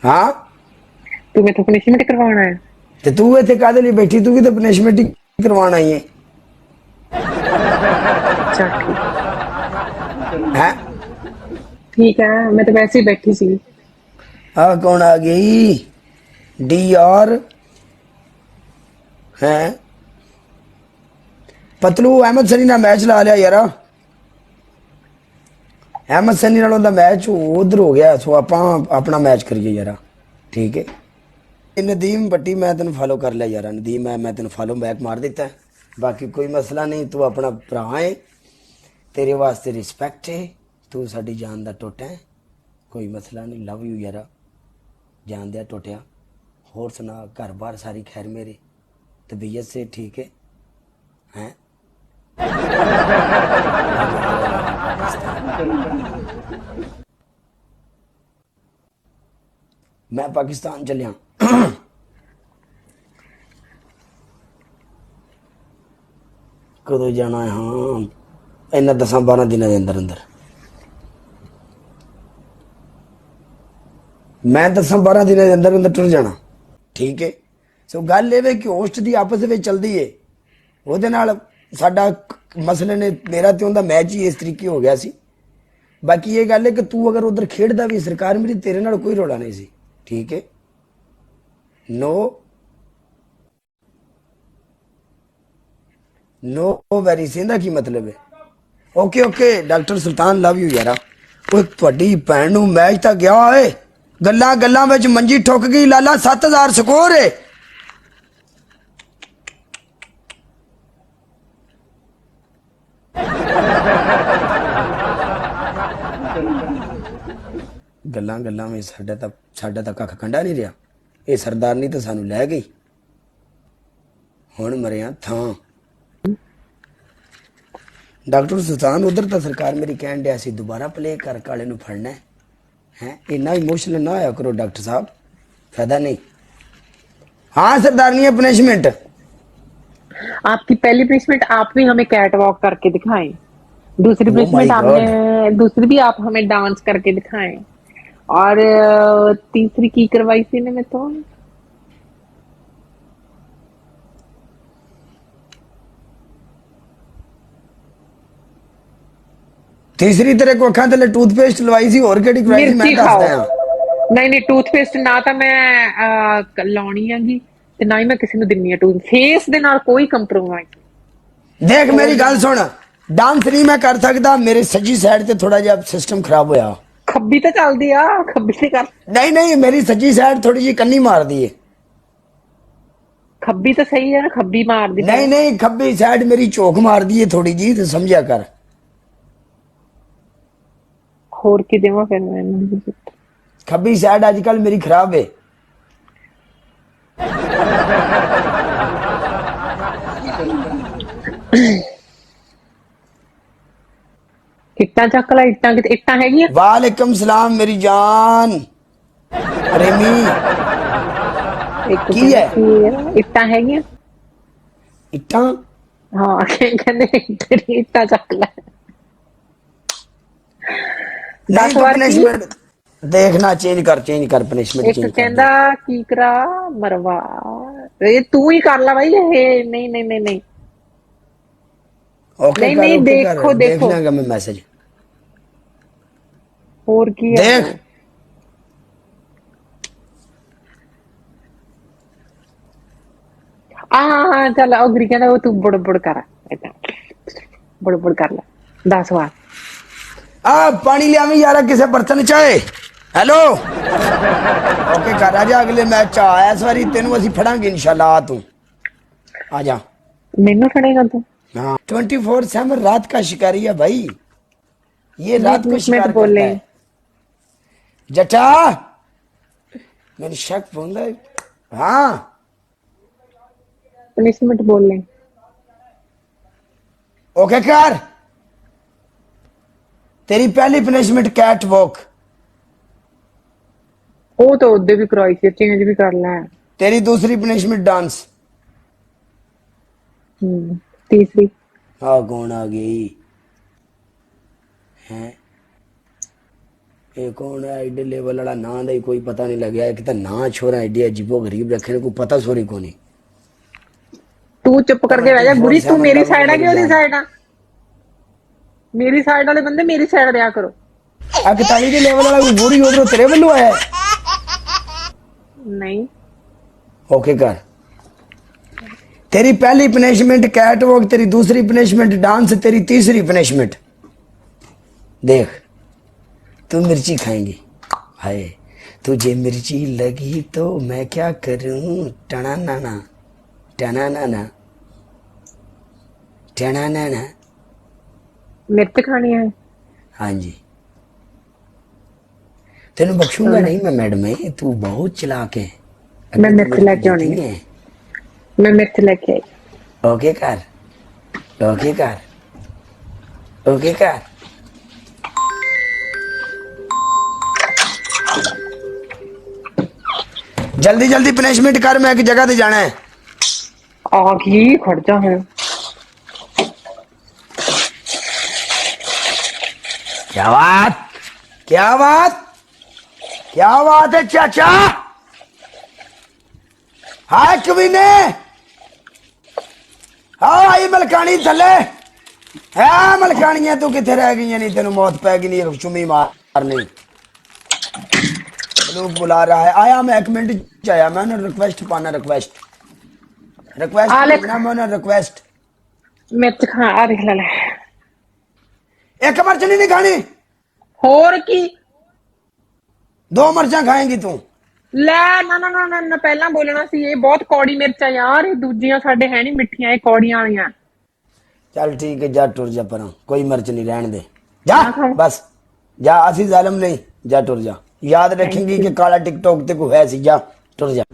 हाँ तू मेरे तो पनिशमेंट करवाना है। ते तू इतने कादे लिए बैठी, तू भी तो पनिशमेंट ही करवाना ही चल ठीक। है। ठीक है, मैं तो वैसे ही बैठी सी। हाँ कौन आ गई? डी और है पतलू अहमद सनी ना मैच ला लिया यार। अहमद सनी नालों दा मैच उधर हो गया, सो आप अपना मैच करिए यार। ठीक है नदीम भट्टी, मैं तेन फॉलो कर लिया यार नदीम, मैं तेन फॉलो बैक मार दिता है। बाकी कोई मसला नहीं, तू अपना भरा है, तेरे वास्ते रिस्पैक्ट है, तू साडी जान दा टुट है, कोई मसला नहीं, लव यू यार, जान दिया टुटिया। होर सुना घर बार सारी खैर मेरी, तबीयत से ठीक है हैं? मैं जा रहा यार पाकिस्तान, मैं पाकिस्तान चलिया। कदों जाना है? हाँ इन्ना 10-12 दिनों के अंदर अंदर। मैं 10-12 दिनों के अंदर अंदर टुर जाना। ठीक है सो गल ये कि होस्ट की आपस में चलती है, ਉਹਦੇ ਨਾਲ ਸਾਡਾ ਮਸਲੇ ਨੇ, ਮੇਰਾ ਤੇ ਉਹਦਾ ਮੈਚ ਹੀ ਇਸ ਤਰੀਕੇ ਹੋ ਗਿਆ ਸੀ। ਬਾਕੀ ਇਹ ਗੱਲ ਹੈ ਕਿ ਤੂੰ ਅਗਰ ਉਧਰ ਖੇਡਦਾ ਵੀ, ਸਰਕਾਰ ਮੇਰੀ ਤੇਰੇ ਨਾਲ ਕੋਈ ਰੌਲਾ ਨਹੀਂ ਸੀ। ਠੀਕ ਹੈ ਨੋ ਨੋ ਵੈਰੀ ਸਿੰਦਾ ਕੀ ਮਤਲਬ ਹੈ? Okay okay doctor Sultan love you ਯਾਰਾ। ਉਹ ਤੁਹਾਡੀ ਭੈਣ ਨੂੰ ਮੈਚ ਤਾਂ ਗਿਆ ਓਏ, ਗੱਲਾਂ ਗੱਲਾਂ ਵਿੱਚ ਮੰਜੀ ਠੁੱਕ ਗਈ ਲਾਲਾ, 7000 ਸਕੋਰ ਹੈ। ਗੱਲਾਂ ਗੱਲਾਂ ਵਿੱਚ ਸਾਡਾ ਤਾਂ ਕੱਖ ਕੰਡਾ ਨਹੀਂ ਰਿਹਾ। ਇਹ ਸਰਦਾਰਨੀ ਤਾਂ ਸਾਨੂੰ ਲੈ ਗਈ, ਹੁਣ ਮਰਿਆ ਥਾਂ। ਡਾਕਟਰ ਸੁਲਤਾਨ ਉਧਰ ਤਾਂ ਸਰਕਾਰ ਮੇਰੀ ਕਹਿਣ ਡਿਆ ਸੀ ਦੁਬਾਰਾ ਪਲੇ ਕਰ, ਕਾਲੇ ਨੂੰ ਫੜਨਾ ਹੈ। ਇੰਨਾ ਇਮੋਸ਼ਨਲ ਨਾ ਹੋਇਆ ਕਰੋ डॉक्टर साहब, फायदा नहीं। हाँ सरदारनी है पनिशमेंट। आपकी पहली पनिशमेंट आप भी हमें कैट वॉक करके दिखाएं। दूसरी ओ माय पनिशमेंट आपने, गॉड। दूसरी भी आप हमें डांस करके दिखाएं। और तीसरी की करवाई थी ने में तो तीसरी तेरे को अखा थले टूथपेस्ट लवाई सी, और केड़ी करवाई सी मैं मिर्ची दस खाओ। दिया। नहीं नहीं, टूथपेस्ट ना तो मैं लाउनी हैगी ते ना ही मैं किसी ਨੂੰ ਦਿੰਨੀ ਆ। ਟੂਥ ਫੇਸ ਦੇ ਨਾਲ ਕੋਈ ਕੰਪਰੋਮਾਈਜ਼ देख मेरी नहीं। गल सुन, डांस नहीं मैं कर सकता, मेरे सज्जी साइड ते थोड़ा जिहा सिस्टम खराब होया। ਖੱਬੀ ਤਾਂ ਚੱਲਦੀ ਆ, ਖੱਬੀ ਤੇ ਕਰ। नहीं नहीं मेरी सज्जी साइड थोड़ी जी कन्नी मार दी है। ਖੱਬੀ ਤਾਂ ਸਹੀ ਹੈ ਨਾ, ਖੱਬੀ ਮਾਰਦੀ नहीं ਫਿਰ। नहीं खब्बी साइड मेरी चौक मार दी है थोड़ी जी, तो समझा कर। ਹੋਰ ਕੀ ਦੇਵਾਂ ਫਿਰ ਮੈਂ ਇਹਨੂੰ? खब्बी साइड अजकल मेरी खराब है। ਇੱਟਾਂ ਚੱਕ ਲੈ, ਇੱਟਾਂ ਕਿਤੇ ਇੱਟਾਂ ਹੈਗੀਆਂ। वालेकुम सलाम मेरी जान प्रेमी। ਇੱਕ की ਕਹਿੰਦੇ है ਕੀ ਹੈ, ਇੱਟਾਂ ਹੈਗੀਆਂ। इट्टा? ਹਾਂ ਕਹਿੰਦੇ ਇੱਟਾਂ ਚੱਕ ਲੈ। नहीं 10 तो ਵਾਰ ਕੀ। पनिशमेंट देखना, चेंज कर पनिशमेंट ਇੱਕ चेंज कर ਕਹਿੰਦਾ दे। ਕੀ ਕਰਾ ਮਰਵਾ। ਇਹ ਤੂੰ ਹੀ ਕਰ ਲੈ ਬਾਈ, ਇਹ ਨਹੀਂ ਨਹੀਂ ਨਹੀਂ ਨਹੀਂ। ਨਹੀਂ ਨਹੀਂ, ओके कर ਦੇਖੋ देख ਦੇਖੋ। लेंगे मैं मैसेज। ਹੋਰ ਕੀ ਆ देख ਉਹ। ਆ ਚੱਲ ਅਗਰੀ ਕਹਿੰਦਾ ਉਹ ਤੂੰ ਬੜਬੜ ਕਰ, ਏਦਾਂ ਬੜਬੜ ਕਰ ਲੈ 10 ਵਾਰ। आ पानी लिया यार किसे बर्तन चाहे। हेलो ओके कर आ जा, अगले मैच आ इस बारी तेन असं फड़ांगे इंशाल्लाह। आ तू आ जा। ਮੈਨੂੰ ਫੜੇਗਾ तू? हाँ 24/7 रात का शिकारी है भाई, ये नहीं रात को पनिशमेंट शिकार बोले। करता है। जटा मैंने शक बोला। हाँ पनिशमेंट बोले। ओके कर। तेरी पहली पनिशमेंट कैट वॉक, ਉਹ ਤਾਂ ਉਹਦੇ ਵੀ ਕਰਵਾਈ ਸੀ, ਚੇਂਜ ਵੀ ਕਰ ਲੈ। तेरी दूसरी पनिशमेंट डांस। तीसरी हाँ कौन आ गई है? ਇਹ ਕੌਣ ਹੈ ਐਡੇ ਲੈਵਲ ਵਾਲਾ ਨਾਂ ਦਾ ਹੀ ਕੋਈ ਪਤਾ ਨਹੀਂ ਲੱਗਿਆ ਇੱਕ ਤਾਂ ਨਾਂ ਛੋਰਾ ਐਡੇ ਅਜੀਬੋ ਗਰੀਬ ਰੱਖੇ ਨੇ ਕੋਈ ਪਤਾ ਸੋਰੀ ਕੋ ਨਹੀਂ ਤੂੰ ਚੁੱਪ ਕਰਕੇ ਬਹਿ ਜਾ ਗੁਰੀ ਤੂੰ ਮੇਰੀ ਸਾਈਡ ਆ ਕਿ ਉਹਦੀ ਜਾਨ। ਸਾਈਡ ਆ ਮੇਰੀ ਸਾਈਡ ਵਾਲੇ ਬੰਦੇ ਮੇਰੀ ਸਾਈਡ ਰਿਹਾ ਕਰੋ ਆ 41 ਦੇ ਲੈਵਲ ਵਾਲਾ ਕੋਈ ਬੁਰੀ ਉਧਰੋਂ ਤੇਰੇ ਵੱਲੋਂ ਆਇਆ ਨਹੀਂ ओके कर तेरी पहली पनिशमेंट कैट वॉक तेरी दूसरी पनिशमेंट डांस तेरी तीसरी पनिशमेंट देख तू मिर्ची खाएंगी हाय तुझे मिर्ची लगी तो मैं क्या करूं टना नाना टना नाना टना नाना मिर्च खानी है हाँ जी तेन बख्शूंगा नहीं मैं मैडम तू बहुत चलाक है मैं मिर्च लेके आनी है मैं मिर्च लेके आई ओके कर जल्दी जल्दी पनिशमेंट कर मैं एक जगह पे जाना है आ गई खड़ जा है क्या बात क्या बात क्या बात है चाचा हाय कमीने हाँ आई मलकानी थले है मलकानिया तू किथे रह गई नहीं तेन मौत पै गई नहीं चुमी मारनी लोग बुला रहा है आया मैं 1 मिनट च आया मैं उन्हें रिक्वेस्ट पाना रिक्वेस्ट मैं उन्हें रिक्वेस्ट मिर्च खा आ देख ले एक मिर्च नहीं खानी होर की 2 मिर्चा खाएंगी तू ਲੈ ਨਾ ਨਾ ਨਾ ਨਾ ਪਹਿਲਾਂ ਬੋਲਣਾ ਸੀ ਇਹ ਬਹੁਤ ਕੌੜੀ ਮਿਰਚ ਆ ਯਾਰ ਇਹ ਦੂਜੀਆਂ ਸਾਡੇ ਹੈ ਨਹੀਂ ਮਿੱਠੀਆਂ ਇਹ ਕੌੜੀਆਂ ਵਾਲੀਆਂ चल ठीक है जा टुर जा पर कोई मिर्च नहीं रहने दे जा ना खाऊं। बस जा असी जालिम नहीं जा टुर जा याद रखेंगी कि काला टिकटॉक ते को है सी जा टुर जा